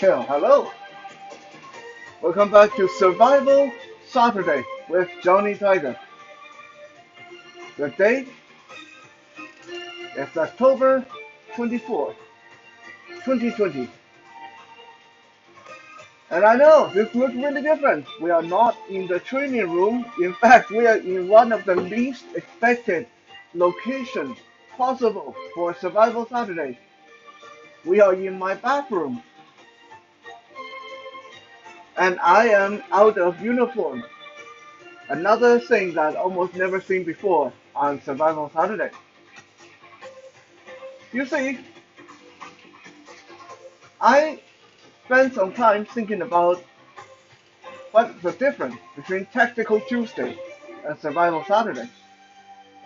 Hello, welcome back to Survival Saturday with Johnny Tiger. The date is October 24th, 2020. And I know this looks really different. We are not in the training room. In fact, we are in one of the least expected locations possible for Survival Saturday. We are in my bathroom. And I am out of uniform. Another thing that almost never seen before on Survival Saturday. You see, I spent some time thinking about what's the difference between Tactical Tuesday and Survival Saturday.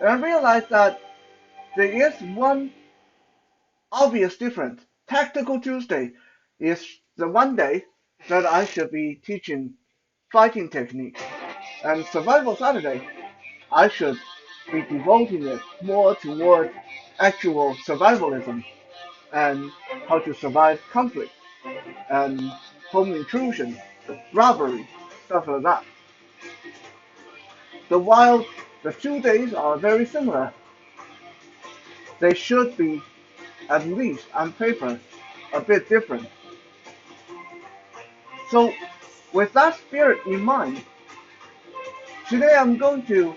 And I realized that there is one obvious difference. Tactical Tuesday is the one day that I should be teaching fighting techniques. And Survival Saturday, I should be devoting it more toward actual survivalism and how to survive conflict and home intrusion, robbery, stuff like that. So while the 2 days are very similar, they should be, at least on paper, a bit different. So with that spirit in mind, today I'm going to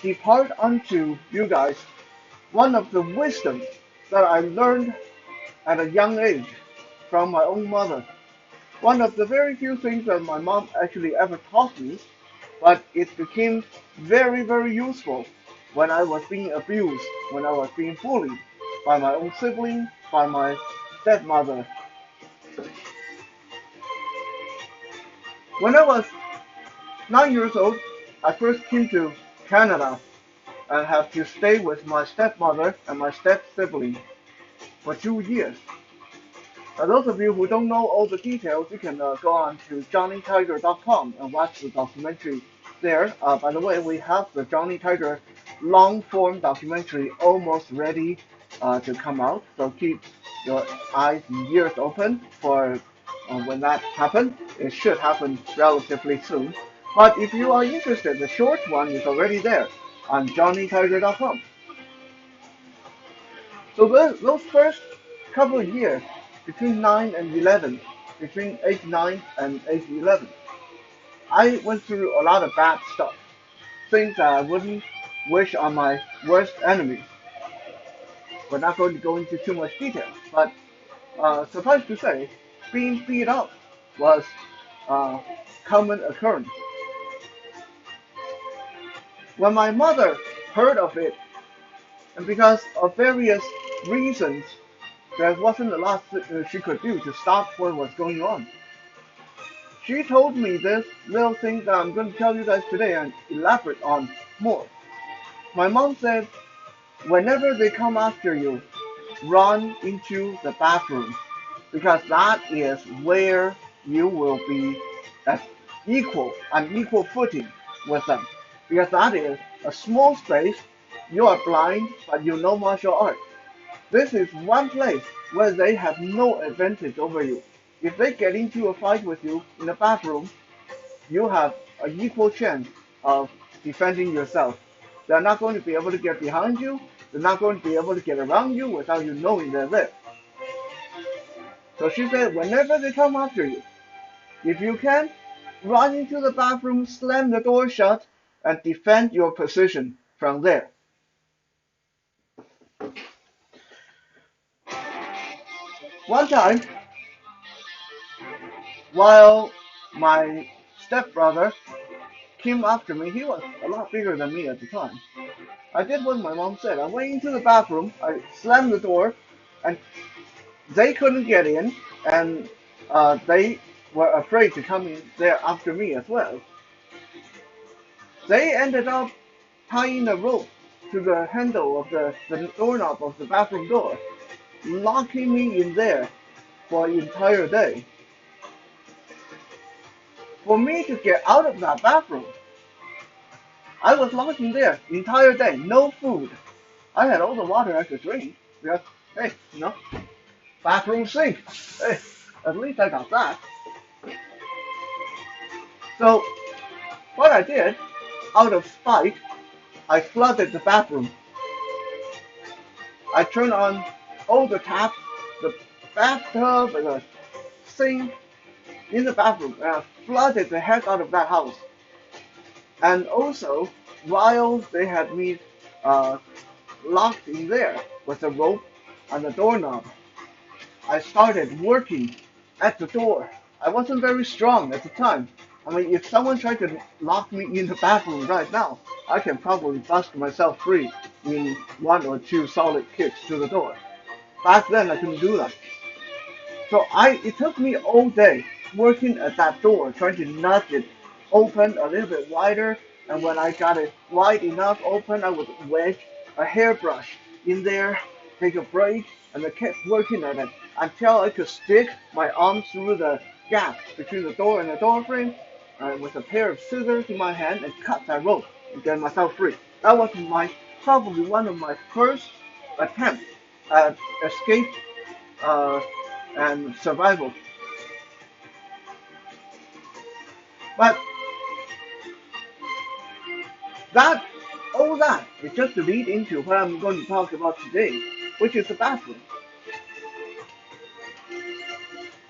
depart unto you guys one of the wisdom that I learned at a young age from my own mother. One of the very few things that my mom actually ever taught me, but it became very, very useful when I was being abused, when I was being bullied by my own sibling, by my stepmother. When I was 9 years old, I first came to Canada and had to stay with my stepmother and my step sibling for 2 years. Those of you who don't know all the details, you can go on to johnnytiger.com and watch the documentary there. By the way, we have the Johnny Tiger long-form documentary almost ready to come out, so keep your eyes and ears open for when that happens. It should happen relatively soon. But if you are interested, the short one is already there on johnnytiger.com. So those first couple of years, between 9 and 11, between age 9 and age 11, I went through a lot of bad stuff, things that I wouldn't wish on my worst enemies. We're not going to go into too much detail, but suffice to say, being beat up was a common occurrence. When my mother heard of it, and because of various reasons, there wasn't a lot she could do to stop what was going on. She told me this little thing that I'm going to tell you guys today and elaborate on more. My mom said, whenever they come after you, run into the bathroom because that is where you will be at on equal footing with them. Because that is a small space, you are blind, but you know martial arts. This is one place where they have no advantage over you. If they get into a fight with you in the bathroom, you have an equal chance of defending yourself. They're not going to be able to get behind you. They're not going to be able to get around you without you knowing they're there. So she said, whenever they come after you, if you can, run into the bathroom, slam the door shut, and defend your position from there. One time, while my stepbrother came after me, he was a lot bigger than me at the time. I did what my mom said. I went into the bathroom, I slammed the door, and they couldn't get in, and they were afraid to come in there after me as well. They ended up tying a rope to the handle of the doorknob of the bathroom door, locking me in there for an entire day. For me to get out of that bathroom, I was locked in there the entire day, no food. I had all the water I could drink because, hey, bathroom sink. Hey, At least I got that. So what I did, out of spite, I flooded the bathroom. I turned on all the taps, the bathtub, and the sink in the bathroom, and I flooded the heck out of that house. And also, while they had me uh, locked in there with a rope and a doorknob, I started working at the door. I wasn't very strong at the time. I mean, if someone tried to lock me in the bathroom right now, I can probably bust myself free in one or two solid kicks to the door. Back then, I couldn't do that. So it took me all day working at that door, trying to nudge it open a little bit wider. And when I got it wide enough open, I would wedge a hairbrush in there, take a break, and I kept working at it until I could stick my arm through the gap between the door and the door frame, with a pair of scissors in my hand and cut that rope and get myself free. That was probably one of my first attempts at escape uh, and survival. But that all that is just to lead into what I'm going to talk about today, which is the bathroom.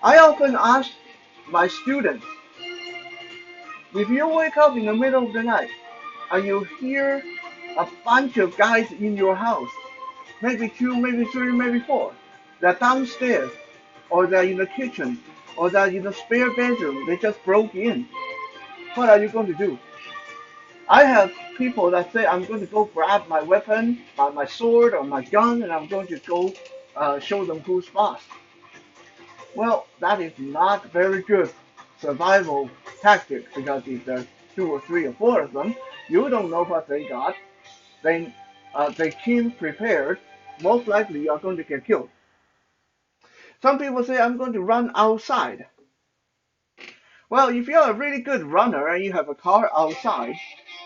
I often ask my students, if you wake up in the middle of the night and you hear a bunch of guys in your house, maybe two, maybe three, maybe four, they're downstairs, or they're in the kitchen, or they're in the spare bedroom, they just broke in. What are you going to do? I have people that say I'm going to go grab my weapon, my sword or my gun, and I'm going to go show them who's boss. Well, that is not very good survival tactic because if there's two or three or four of them, you don't know what they got. They came prepared. Most likely you are going to get killed. Some people say I'm going to run outside. Well, if you're a really good runner and you have a car outside,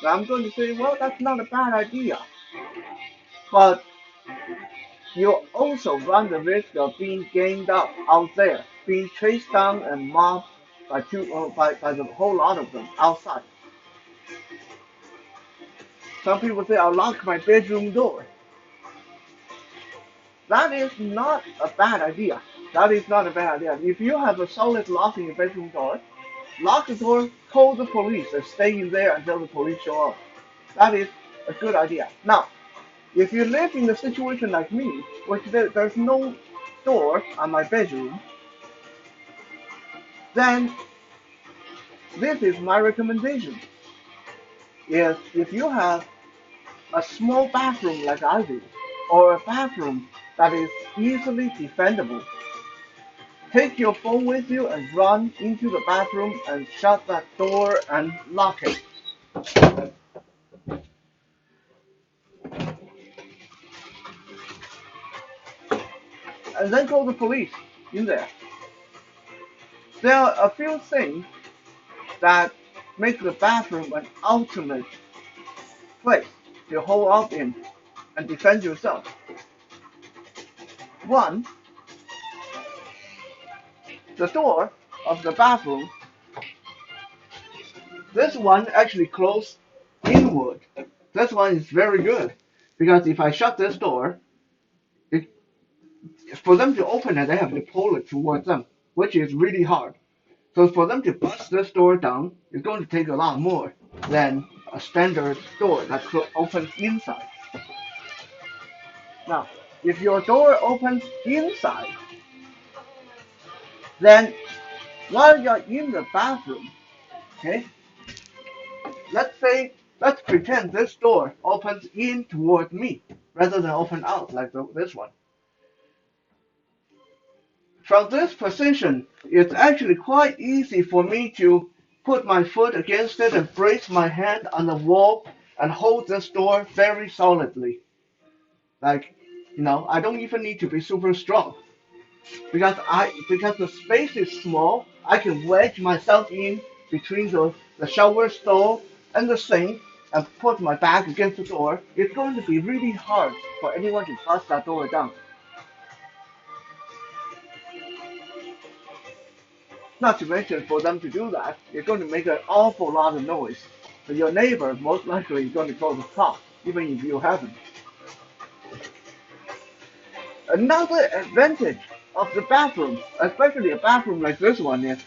then I'm going to say, well, that's not a bad idea. But you also run the risk of being ganged up out there, being chased down and mobbed by the whole lot of them outside. Some people say I'll lock my bedroom door. That is not a bad idea. That is not a bad idea. If you have a solid lock in your bedroom door, lock the door, call the police, and stay in there until the police show up. That is a good idea. Now, if you live in a situation like me, which there's no door on my bedroom, then this is my recommendation. If you have a small bathroom like I do, or a bathroom that is easily defendable, take your phone with you and run into the bathroom and shut that door and lock it. And then call the police in there. There are a few things that make the bathroom an ultimate place to hold up in and defend yourself. One, the door of the bathroom, this one actually closed inward. This one is very good because if I shut this door, it, for them to open it, they have to pull it towards them, which is really hard. So for them to bust this door down, it's going to take a lot more than a standard door that opens inside. Now, if your door opens inside, then while you're in the bathroom, okay, let's pretend this door opens in toward me rather than open out like this one. From this position, it's actually quite easy for me to put my foot against it and brace my hand on the wall and hold this door very solidly. Like, I don't even need to be super strong because the space is small. I can wedge myself in between the shower stall and the sink and put my back against the door. It's going to be really hard for anyone to bust that door down. Not to mention, for them to do that, you're going to make an awful lot of noise. And your neighbor most likely is going to call the cops, even if you haven't. Another advantage of the bathroom, especially a bathroom like this one, is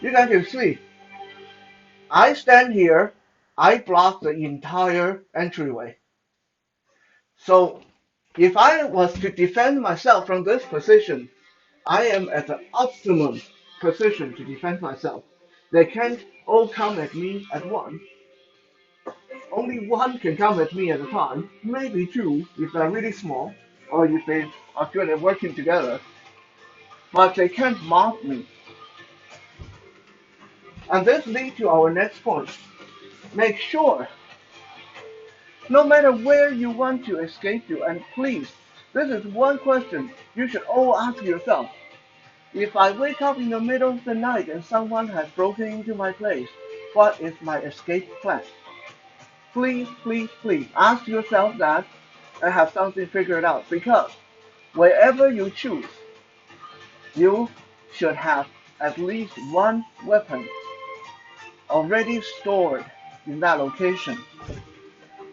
you guys can see, I stand here, I block the entire entryway. So if I was to defend myself from this position, I am at the optimum position to defend myself. They can't all come at me at once. Only one can come at me at a time, maybe two if they're really small, or if they are good at working together. But they can't mob me. And this leads to our next point. Make sure, no matter where you want to escape to, and please, this is one question you should all ask yourself. If I wake up in the middle of the night and someone has broken into my place, what is my escape plan? Please, please, please ask yourself that and have something figured out, because wherever you choose, you should have at least one weapon already stored in that location.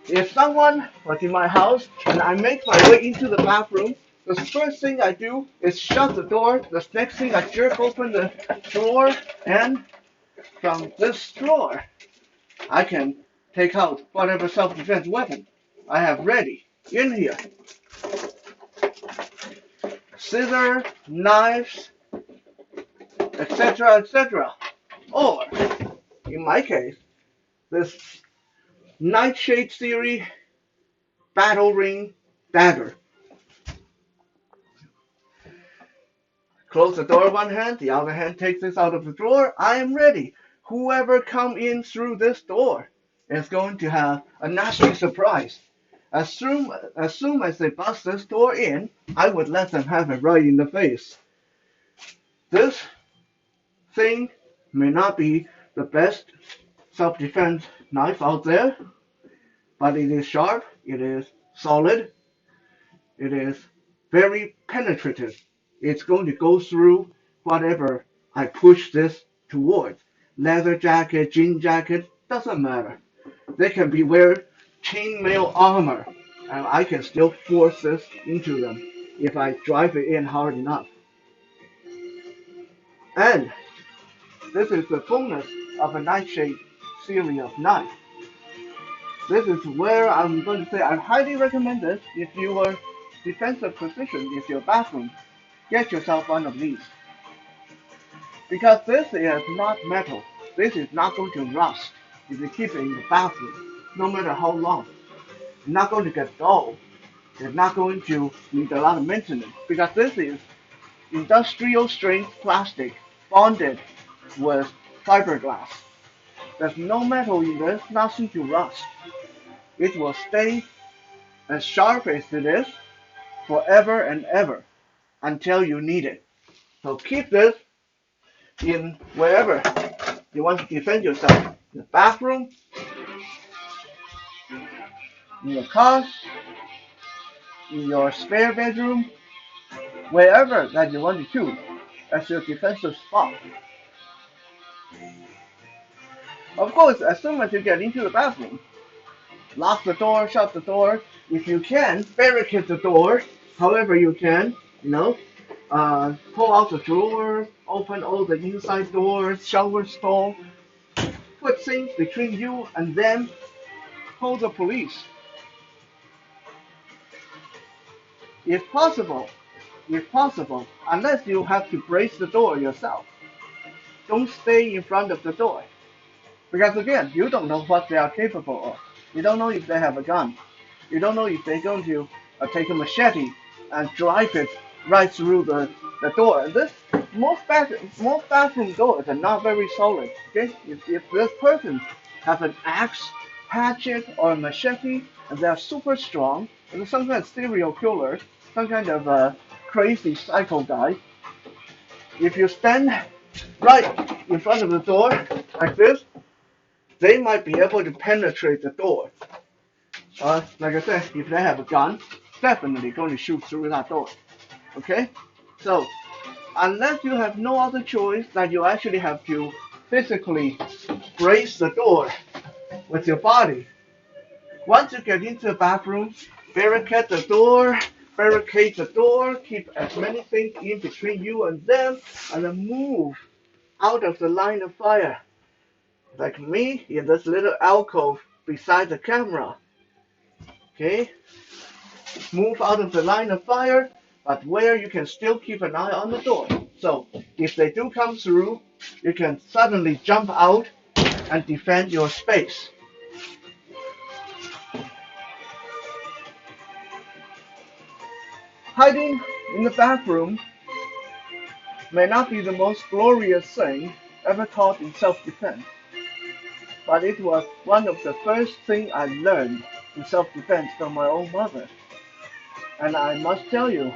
If someone was in my house and I make my way into the bathroom, the first thing I do is shut the door. The next thing I jerk open the drawer, and from this drawer, I can take out whatever self-defense weapon I have ready in here. Scissors, knives, etc., etc. Or, in my case, this Nightshade series battle ring dagger. Close the door one hand, the other hand takes this out of the drawer. I am ready. Whoever come in through this door is going to have a nasty surprise. As soon as they bust this door in, I would let them have it right in the face. This thing may not be the best self-defense knife out there, but it is sharp, it is solid, it is very penetrative. It's going to go through whatever I push this towards. Leather jacket, jean jacket, doesn't matter. They can be wear chainmail armor, and I can still force this into them if I drive it in hard enough. And this is the bonus of a Nightshade series of knives. This is where I'm going to say I highly recommend this if you are defensive position is your bathroom. Get yourself one of these. Because this is not metal. This is not going to rust if you keep it in the bathroom, no matter how long. It's not going to get dull. It's not going to need a lot of maintenance, because this is industrial strength plastic bonded with fiberglass. There's no metal in this, nothing to rust. It will stay as sharp as it is forever and ever until you need it. So keep this in wherever you want to defend yourself. In the bathroom, in your car, in your spare bedroom, wherever that you want to choose as your defensive spot. Of course, as soon as you get into the bathroom, lock the door, shut the door. If you can, barricade the door however you can, pull out the drawers, open all the inside doors, shower stall, put things between you and them, call the police. If possible, unless you have to brace the door yourself, don't stay in front of the door. Because again, you don't know what they are capable of. You don't know if they have a gun. You don't know if they're going to take a machete and drive it right through the door. And most bathroom doors are not very solid. Okay, if this person have an axe, hatchet, or a machete, and they are super strong, and some kind of serial killer, some kind of crazy psycho guy, if you stand right in front of the door like this, they might be able to penetrate the door. Like I said, if they have a gun, definitely going to shoot through that door. Okay? So, unless you have no other choice, that you actually have to physically brace the door with your body. Once you get into the bathroom, barricade the door, keep as many things in between you and them, and then move out of the line of fire. Like me in this little alcove beside the camera. Okay? Move out of the line of fire, but where you can still keep an eye on the door. So if they do come through, you can suddenly jump out and defend your space. Hiding in the bathroom may not be the most glorious thing ever taught in self-defense, but it was one of the first things I learned in self-defense from my own mother. And I must tell you,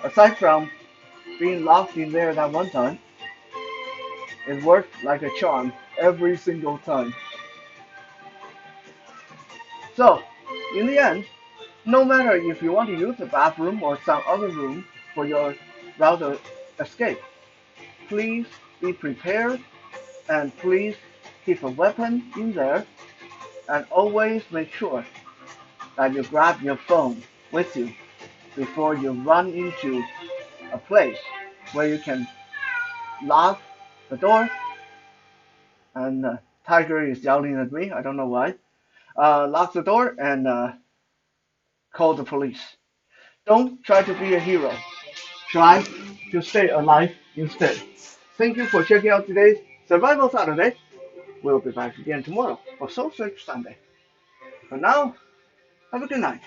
aside from being locked in there that one time, it worked like a charm every single time. So, in the end, no matter if you want to use the bathroom or some other room for your route of escape, please be prepared and please keep a weapon in there and always make sure that you grab your phone with you before you run into a place where you can lock the door. And Tiger is yelling at me, I don't know why. Lock the door and call the police. Don't try to be a hero. Try to stay alive instead. Thank you for checking out today's Survival Saturday. We'll be back again tomorrow for Soul Search Sunday. For now, have a good night.